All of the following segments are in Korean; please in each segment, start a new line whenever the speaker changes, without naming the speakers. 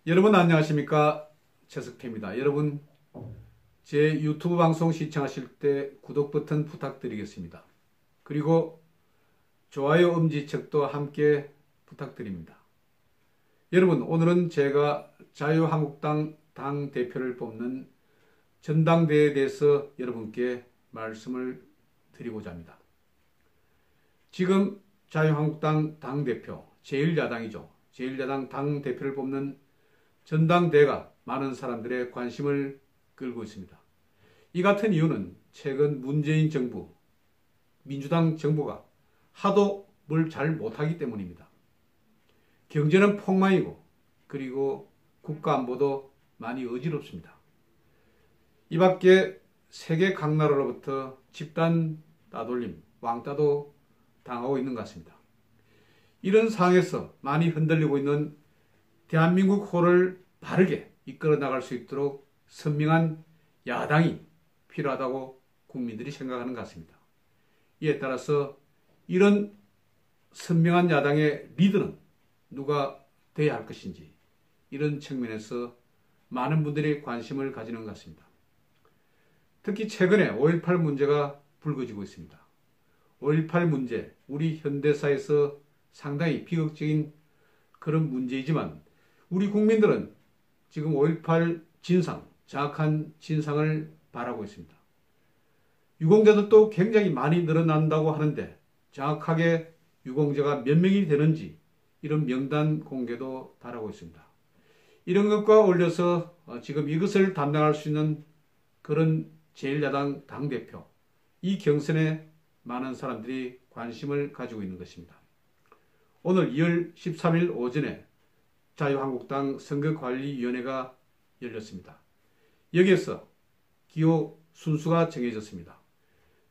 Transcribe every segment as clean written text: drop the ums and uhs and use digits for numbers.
여러분 안녕하십니까? 최석태입니다. 여러분 제 유튜브 방송 시청하실 때 구독 버튼 부탁드리겠습니다. 그리고 좋아요 엄지척도 함께 부탁드립니다. 여러분 오늘은 제가 자유한국당 당대표를 뽑는 전당대회에 대해서 여러분께 말씀을 드리고자 합니다. 지금 자유한국당 당대표 제1야당이죠. 제1야당 당대표를 뽑는 전당대회가 많은 사람들의 관심을 끌고 있습니다. 이 같은 이유는 최근 문재인 정부, 민주당 정부가 하도 뭘 잘 못하기 때문입니다. 경제는 폭망이고 그리고 국가안보도 많이 어지럽습니다. 이 밖에 세계 각 나라로부터 집단 따돌림, 왕따도 당하고 있는 것 같습니다. 이런 상황에서 많이 흔들리고 있는 대한민국 호를 바르게 이끌어 나갈 수 있도록 선명한 야당이 필요하다고 국민들이 생각하는 것 같습니다. 이에 따라서 이런 선명한 야당의 리더는 누가 돼야 할 것인지 이런 측면에서 많은 분들이 관심을 가지는 것 같습니다. 특히 최근에 5.18 문제가 불거지고 있습니다. 5.18 문제, 우리 현대사에서 상당히 비극적인 그런 문제이지만 우리 국민들은 지금 5.18 진상, 정확한 진상을 바라고 있습니다. 유공자들도 굉장히 많이 늘어난다고 하는데 정확하게 유공자가 몇 명이 되는지 이런 명단 공개도 바라고 있습니다. 이런 것과 어울려서 지금 이것을 담당할 수 있는 그런 제1야당 당대표, 이 경선에 많은 사람들이 관심을 가지고 있는 것입니다. 오늘 2월 13일 오전에 자유한국당 선거관리위원회가 열렸습니다. 여기에서 기호 순수가 정해졌습니다.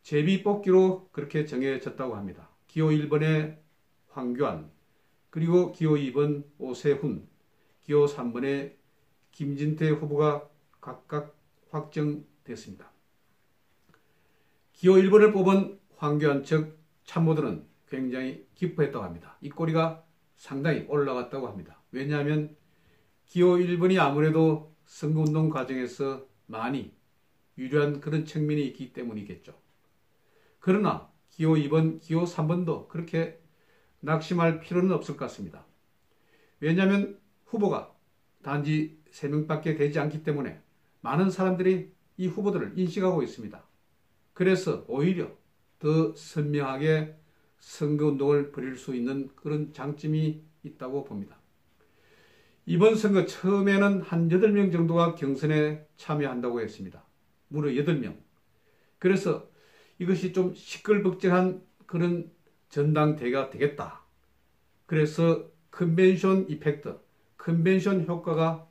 제비 뽑기로 그렇게 정해졌다고 합니다. 기호 1번에 황교안, 그리고 기호 2번 오세훈, 기호 3번에 김진태 후보가 각각 확정됐습니다. 기호 1번을 뽑은 황교안 측 참모들은 굉장히 기뻐했다고 합니다. 이 꼬리가 상당히 올라갔다고 합니다. 왜냐하면 기호 1번이 아무래도 선거운동 과정에서 많이 유리한 그런 측면이 있기 때문이겠죠. 그러나 기호 2번, 기호 3번도 그렇게 낙심할 필요는 없을 것 같습니다. 왜냐하면 후보가 단지 3명밖에 되지 않기 때문에 많은 사람들이 이 후보들을 인식하고 있습니다. 그래서 오히려 더 선명하게 선거운동을 벌일 수 있는 그런 장점이 있다고 봅니다. 이번 선거 처음에는 한 8명 정도가 경선에 참여한다고 했습니다. 무려 8명. 그래서 이것이 좀 시끌벅적한 그런 전당대회가 되겠다. 그래서 컨벤션 이펙트, 컨벤션 효과가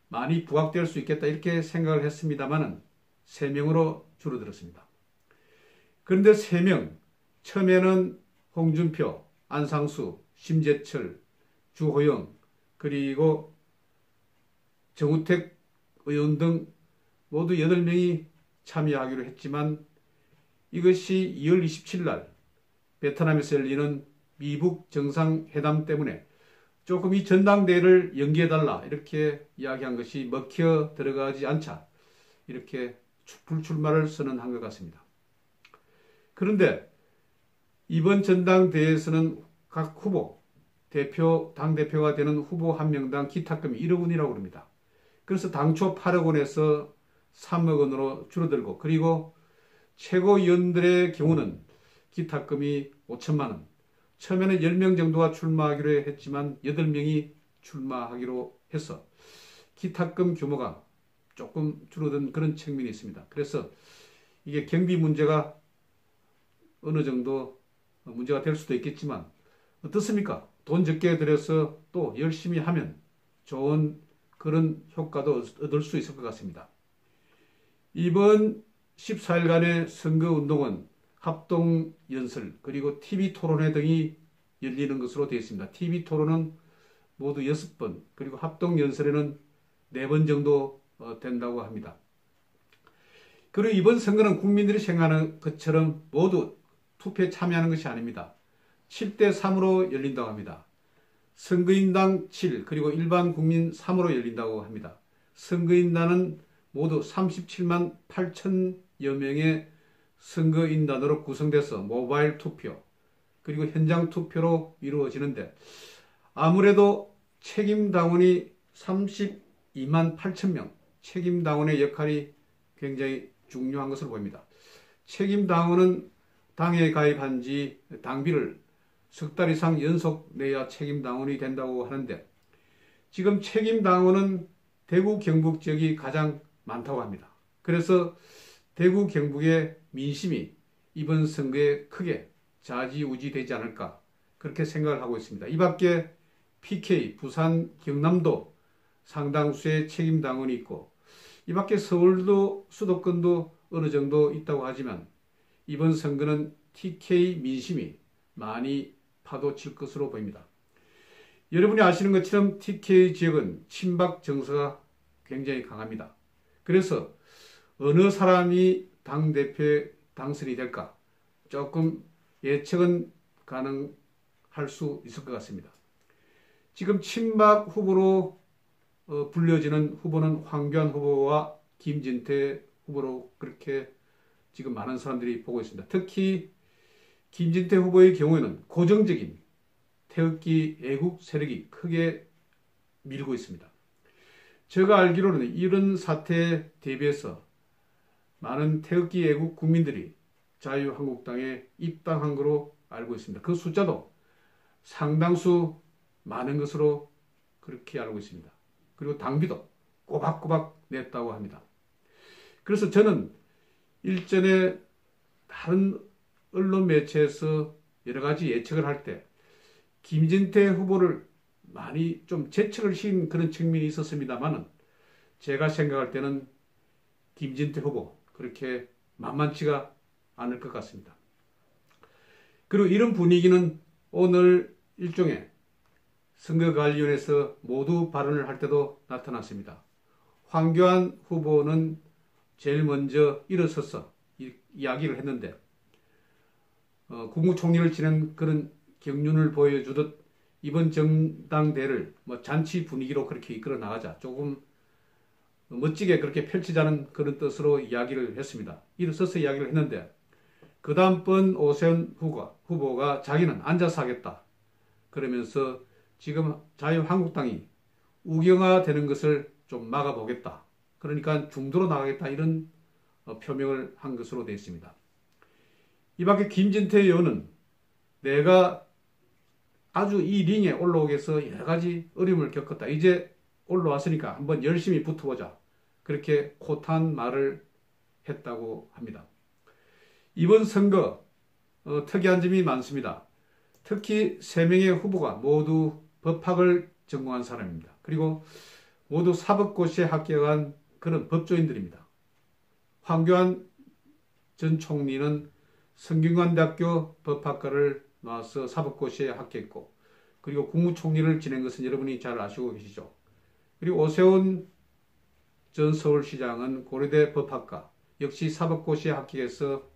많이 부각될 수 있겠다 이렇게 생각을 했습니다만 3명으로 줄어들었습니다. 그런데 3명, 처음에는 홍준표, 안상수, 심재철, 주호영, 그리고 정우택 의원 등 모두 8명이 참여하기로 했지만 이것이 2월 27일 날 베트남에서 열리는 미북 정상회담 때문에 조금 이 전당대회를 연기해달라 이렇게 이야기한 것이 먹혀 들어가지 않자 이렇게 불출마를 선언한 것 같습니다. 그런데 이번 전당대회에서는 각 후보, 당대표가 되는 후보 한 명당 기탁금이 1억 원이라고 합니다. 그래서 당초 8억 원에서 3억 원으로 줄어들고 그리고 최고위원들의 경우는 기탁금이 5천만 원. 처음에는 10명 정도가 출마하기로 했지만 8명이 출마하기로 해서 기탁금 규모가 조금 줄어든 그런 측면이 있습니다. 그래서 이게 경비 문제가 어느 정도 문제가 될 수도 있겠지만 어떻습니까? 돈 적게 들여서 또 열심히 하면 좋은 그런 효과도 얻을 수 있을 것 같습니다. 이번 14일간의 선거운동은 합동연설 그리고 TV토론회 등이 열리는 것으로 되어 있습니다. TV토론은 모두 6번 그리고 합동연설에는 4번 정도 된다고 합니다. 그리고 이번 선거는 국민들이 생각하는 것처럼 모두 투표에 참여하는 것이 아닙니다. 7대3으로 열린다고 합니다. 선거인당 7 그리고 일반 국민 3으로 열린다고 합니다. 선거인단은 모두 37만 8천여 명의 선거인단으로 구성돼서 모바일 투표 그리고 현장 투표로 이루어지는데 아무래도 책임당원이 32만 8천 명, 책임당원의 역할이 굉장히 중요한 것으로 보입니다. 책임당원은 당에 가입한 지 당비를 석 달 이상 연속 내야 책임당원이 된다고 하는데 지금 책임당원은 대구 경북 지역이 가장 많다고 합니다. 그래서 대구 경북의 민심이 이번 선거에 크게 좌지우지되지 않을까 그렇게 생각을 하고 있습니다. 이 밖에 PK, 부산, 경남도 상당수의 책임당원이 있고 이 밖에 서울도 수도권도 어느 정도 있다고 하지만 이번 선거는 TK 민심이 많이 파도칠 것으로 보입니다. 여러분이 아시는 것처럼 TK 지역은 친박 정서가 굉장히 강합니다. 그래서 어느 사람이 당대표에 당선이 될까 조금 예측은 가능할 수 있을 것 같습니다. 지금 친박 후보로 불려지는 후보는 황교안 후보와 김진태 후보로 그렇게 지금 많은 사람들이 보고 있습니다. 특히 김진태 후보의 경우에는 고정적인 태극기 애국 세력이 크게 밀고 있습니다. 제가 알기로는 이런 사태에 대비해서 많은 태극기 애국 국민들이 자유한국당에 입당한 것으로 알고 있습니다. 그 숫자도 상당수 많은 것으로 그렇게 알고 있습니다. 그리고 당비도 꼬박꼬박 냈다고 합니다. 그래서 저는 일전에 다른 언론 매체에서 여러 가지 예측을 할 때 김진태 후보를 많이 좀 재측을 시킨 그런 측면이 있었습니다만은 제가 생각할 때는 김진태 후보 그렇게 만만치가 않을 것 같습니다. 그리고 이런 분위기는 오늘 일종의 선거관리위원회에서 모두 발언을 할 때도 나타났습니다. 황교안 후보는 제일 먼저 일어서서 이야기를 했는데 국무총리를 지낸 그런 경륜을 보여주듯 이번 정당대를 잔치 분위기로 그렇게 이끌어 나가자 조금 멋지게 그렇게 펼치자는 그런 뜻으로 이야기를 했습니다. 일어서서 이야기를 했는데 그 다음번 오세훈 후보가 자기는 앉아서 하겠다 그러면서 지금 자유한국당이 우경화되는 것을 좀 막아보겠다. 그러니까 중도로 나가겠다 이런 표명을 한 것으로 되어 있습니다. 이 밖에 김진태 의원은 내가 아주 이 링에 올라오기 위해서 여러 가지 어려움을 겪었다. 이제 올라왔으니까 한번 열심히 붙어보자. 그렇게 코탄 말을 했다고 합니다. 이번 선거 특이한 점이 많습니다. 특히 3명의 후보가 모두 법학을 전공한 사람입니다. 그리고 모두 사법고시에 합격한 그런 법조인들입니다. 황교안 전 총리는 성균관대학교 법학과를 나와서 사법고시에 합격했고 그리고 국무총리를 지낸 것은 여러분이 잘 아시고 계시죠. 그리고 오세훈 전 서울시장은 고려대 법학과 역시 사법고시에 합격해서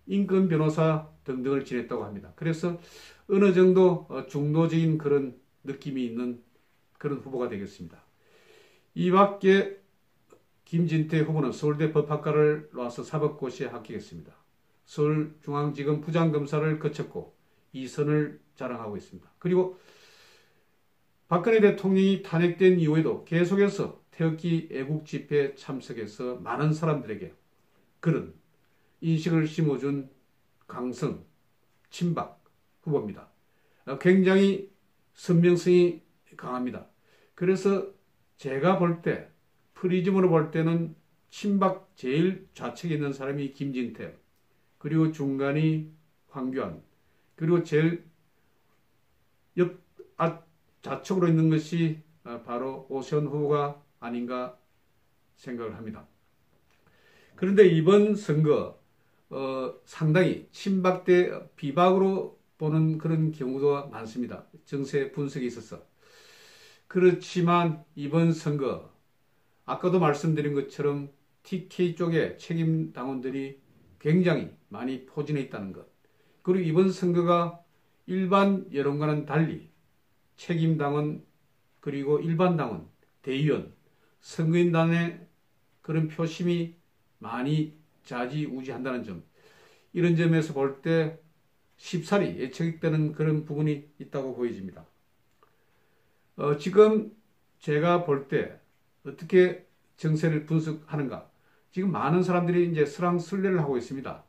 인권 변호사 등등을 지냈다고 합니다. 그래서 어느 정도 중도적인 그런 느낌이 있는 그런 후보가 되겠습니다. 이 밖에 김진태 후보는 서울대 법학과를 나와서 사법고시에 합격했습니다. 서울중앙지검 부장검사를 거쳤고 2선을 자랑하고 있습니다. 그리고 박근혜 대통령이 탄핵된 이후에도 계속해서 태극기 애국 집회에 참석해서 많은 사람들에게 그런 인식을 심어준 강성, 친박 후보입니다. 굉장히 선명성이 강합니다. 그래서 제가 볼 때, 프리즘으로 볼 때는 친박 제일 좌측에 있는 사람이 김진태, 그리고 중간이 황교안, 그리고 제일 좌측으로 있는 것이 바로 오세훈 후보가 아닌가 생각을 합니다. 그런데 이번 선거 상당히 친박 대 비박으로 보는 그런 경우도 많습니다. 정세 분석이 있어서. 그렇지만 이번 선거 아까도 말씀드린 것처럼 TK 쪽에 책임 당원들이 굉장히 많이 포진해 있다는 것. 그리고 이번 선거가 일반 여론과는 달리 책임당원, 그리고 일반당원, 대의원, 선거인단의 그런 표심이 많이 좌지우지한다는 점, 이런 점에서 볼 때 쉽사리 예측되는 그런 부분이 있다고 보여집니다. 지금 제가 볼 때 어떻게 정세를 분석하는가? 지금 많은 사람들이 이제 설왕설래를 하고 있습니다.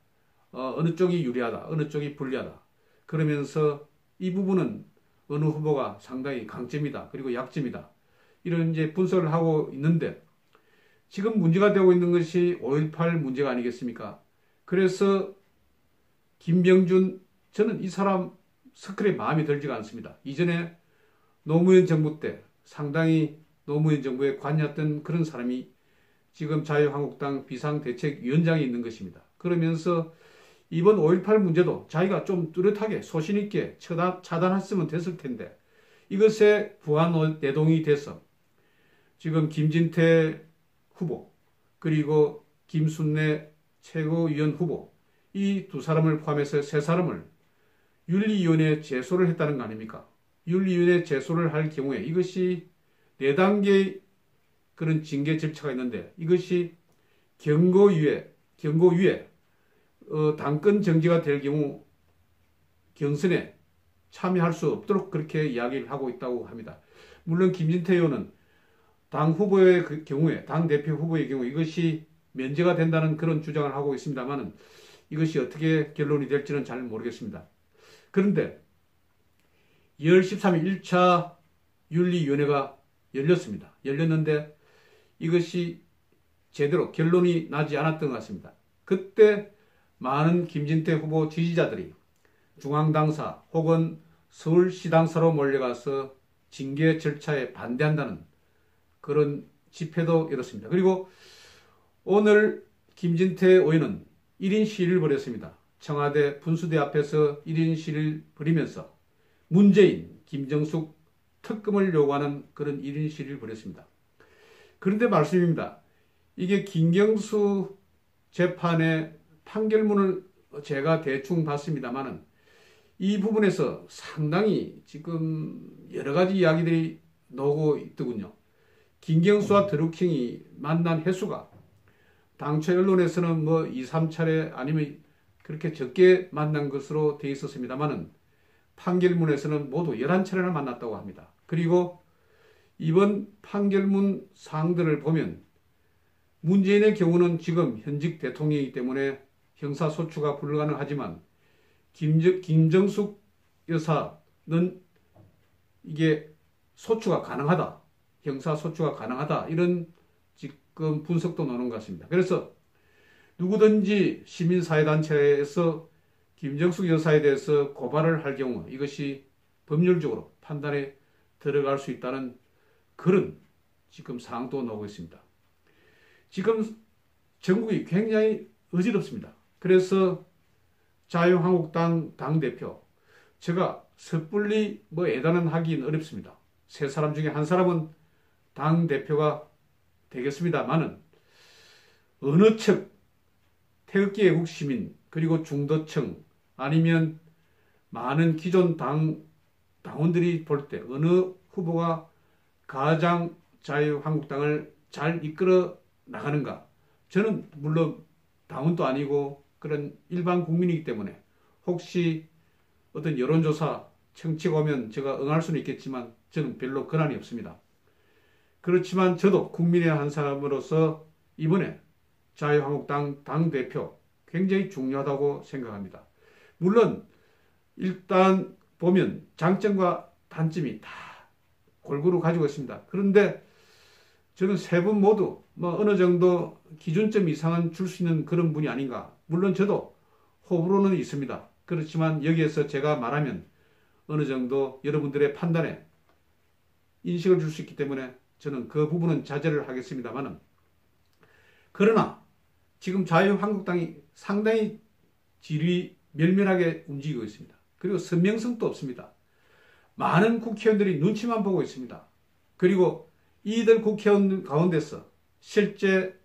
어느 쪽이 유리하다, 어느 쪽이 불리하다. 그러면서 이 부분은 어느 후보가 상당히 강점이다, 그리고 약점이다. 이런 이제 분석을 하고 있는데, 지금 문제가 되고 있는 것이 5.18 문제가 아니겠습니까? 그래서 김병준, 저는 이 사람 스크랩 마음에 들지가 않습니다. 이전에 노무현 정부 때 상당히 노무현 정부에 관여했던 그런 사람이 지금 자유한국당 비상대책위원장에 있는 것입니다. 그러면서 이번 5.18 문제도 자기가 좀 뚜렷하게 소신있게 차단했으면 됐을 텐데, 이것에 부안내동이 돼서 지금 김진태 후보, 그리고 김순례 최고위원 후보, 이 두 사람을 포함해서 세 사람을 윤리위원회에 제소를 했다는 거 아닙니까? 윤리위원회에 제소를 할 경우에 이것이 4단계의 그런 징계 절차가 있는데, 이것이 경고위에 당권 정지가 될 경우 경선에 참여할 수 없도록 그렇게 이야기를 하고 있다고 합니다. 물론 김진태 의원은 당 후보의 경우에, 당 대표 후보의 경우 이것이 면제가 된다는 그런 주장을 하고 있습니다만은, 이것이 어떻게 결론이 될지는 잘 모르겠습니다. 그런데 2월 13일 1차 윤리위원회가 열렸습니다. 열렸는데 이것이 제대로 결론이 나지 않았던 것 같습니다. 그때 많은 김진태 후보 지지자들이 중앙당사 혹은 서울시당사로 몰려가서 징계 절차에 반대한다는 그런 집회도 열었습니다. 그리고 오늘 김진태 의원은 1인 시위를 벌였습니다. 청와대 분수대 앞에서 1인 시위를 벌이면서 문재인, 김정숙 특검을 요구하는 그런 1인 시위를 벌였습니다. 그런데 말씀입니다. 이게 김경수 재판의 판결문을 제가 대충 봤습니다만은, 이 부분에서 상당히 지금 여러 가지 이야기들이 나오고 있더군요. 김경수와 드루킹이 만난 횟수가 당초 언론에서는 뭐 2, 3차례 아니면 그렇게 적게 만난 것으로 되어 있었습니다만은, 판결문에서는 모두 11차례나 만났다고 합니다. 그리고 이번 판결문 사항들을 보면 문재인의 경우는 지금 현직 대통령이기 때문에 형사소추가 불가능하지만, 김정숙 여사는 이게 소추가 가능하다, 형사소추가 가능하다, 이런 지금 분석도 나오는 것 같습니다. 그래서 누구든지 시민사회단체에서 김정숙 여사에 대해서 고발을 할 경우 이것이 법률적으로 판단에 들어갈 수 있다는 그런 지금 사항도 나오고 있습니다. 지금 전국이 굉장히 어지럽습니다. 그래서 자유한국당 당대표, 제가 섣불리 예단은 하긴 어렵습니다. 세 사람 중에 한 사람은 당대표가 되겠습니다만은, 어느 측, 태극기 애국 시민, 그리고 중도층, 아니면 많은 기존 당원들이 볼 때 어느 후보가 가장 자유한국당을 잘 이끌어 나가는가? 저는 물론 당원도 아니고 그런 일반 국민이기 때문에 혹시 어떤 여론조사 청취가 오면 제가 응할 수는 있겠지만 저는 별로 권한이 없습니다. 그렇지만 저도 국민의 한 사람으로서 이번에 자유한국당 당대표 굉장히 중요하다고 생각합니다. 물론 일단 보면 장점과 단점이 다 골고루 가지고 있습니다. 그런데 저는 세 분 모두 어느 정도 기준점 이상은 줄 수 있는 그런 분이 아닌가. 물론 저도 호불호는 있습니다. 그렇지만 여기에서 제가 말하면 어느 정도 여러분들의 판단에 인식을 줄 수 있기 때문에 저는 그 부분은 자제를 하겠습니다만은, 그러나 지금 자유한국당이 상당히 질이 멸멸하게 움직이고 있습니다. 그리고 선명성도 없습니다. 많은 국회의원들이 눈치만 보고 있습니다. 그리고 이들 국회의원 가운데서 실제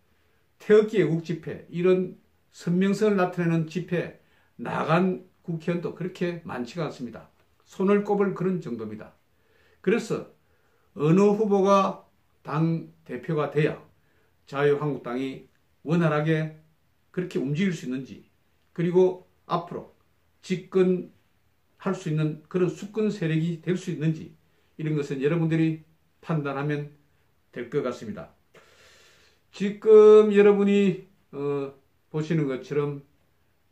태극기 애국 집회, 이런 선명성을 나타내는 집회에 나간 국회의원도 그렇게 많지가 않습니다. 손을 꼽을 그런 정도입니다. 그래서 어느 후보가 당 대표가 돼야 자유한국당이 원활하게 그렇게 움직일 수 있는지, 그리고 앞으로 집권할 수 있는 그런 수권 세력이 될 수 있는지, 이런 것은 여러분들이 판단하면 될 것 같습니다. 지금 여러분이 보시는 것처럼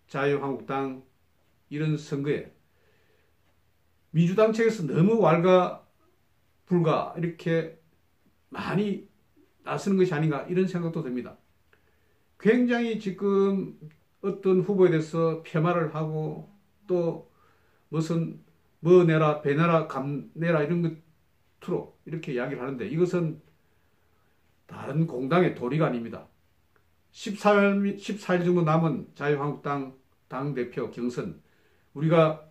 자유한국당 이런 선거에 민주당 측에서 너무 왈가불가 이렇게 많이 나서는 것이 아닌가, 이런 생각도 듭니다. 굉장히 지금 어떤 후보에 대해서 폄하를 하고 또 무슨 뭐 내라 배 내라 감 내라 이런 것으로 이렇게 이야기를 하는데, 이것은 다른 공당의 도리가 아닙니다. 14일 정도 남은 자유한국당 당대표 경선, 우리가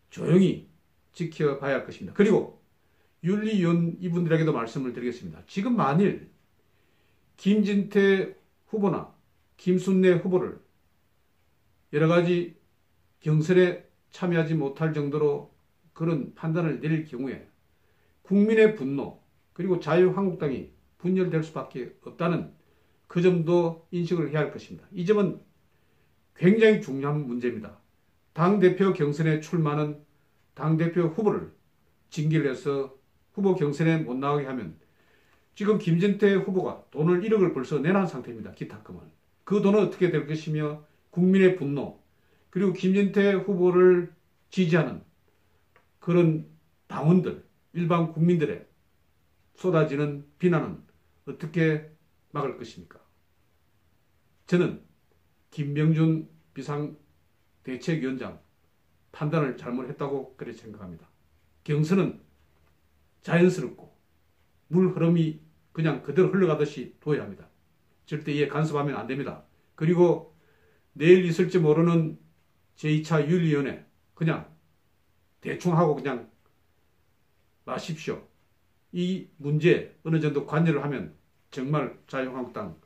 조용히 지켜봐야 할 것입니다. 그리고 윤리위원 이분들에게도 말씀을 드리겠습니다. 지금 만일 김진태 후보나 김순례 후보를 여러 가지 경선에 참여하지 못할 정도로 그런 판단을 내릴 경우에 국민의 분노, 그리고 자유한국당이 분열될 수밖에 없다는 그 점도 인식을 해야 할 것입니다. 이 점은 굉장히 중요한 문제입니다. 당대표 경선에 출마하는 당대표 후보를 징계를 해서 후보 경선에 못 나가게 하면, 지금 김진태 후보가 돈을 1억을 벌써 내놓은 상태입니다. 기탁금을. 그 돈은 어떻게 될 것이며, 국민의 분노, 그리고 김진태 후보를 지지하는 그런 당원들, 일반 국민들의 쏟아지는 비난은 어떻게 막을 것입니까? 저는 김병준 비상대책위원장 판단을 잘못했다고 그렇게 생각합니다. 경선은 자연스럽고 물 흐름이 그냥 그대로 흘러가듯이 둬야 합니다. 절대 이에 간섭하면 안 됩니다. 그리고 내일 있을지 모르는 제2차 윤리위원회 그냥 대충 하고 그냥 마십시오. 이 문제에 어느 정도 관여를 하면 정말 자유한국당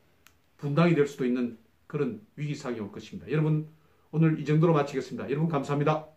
분당이 될 수도 있는 그런 위기상이 올 것입니다. 여러분, 오늘 이 정도로 마치겠습니다. 여러분 감사합니다.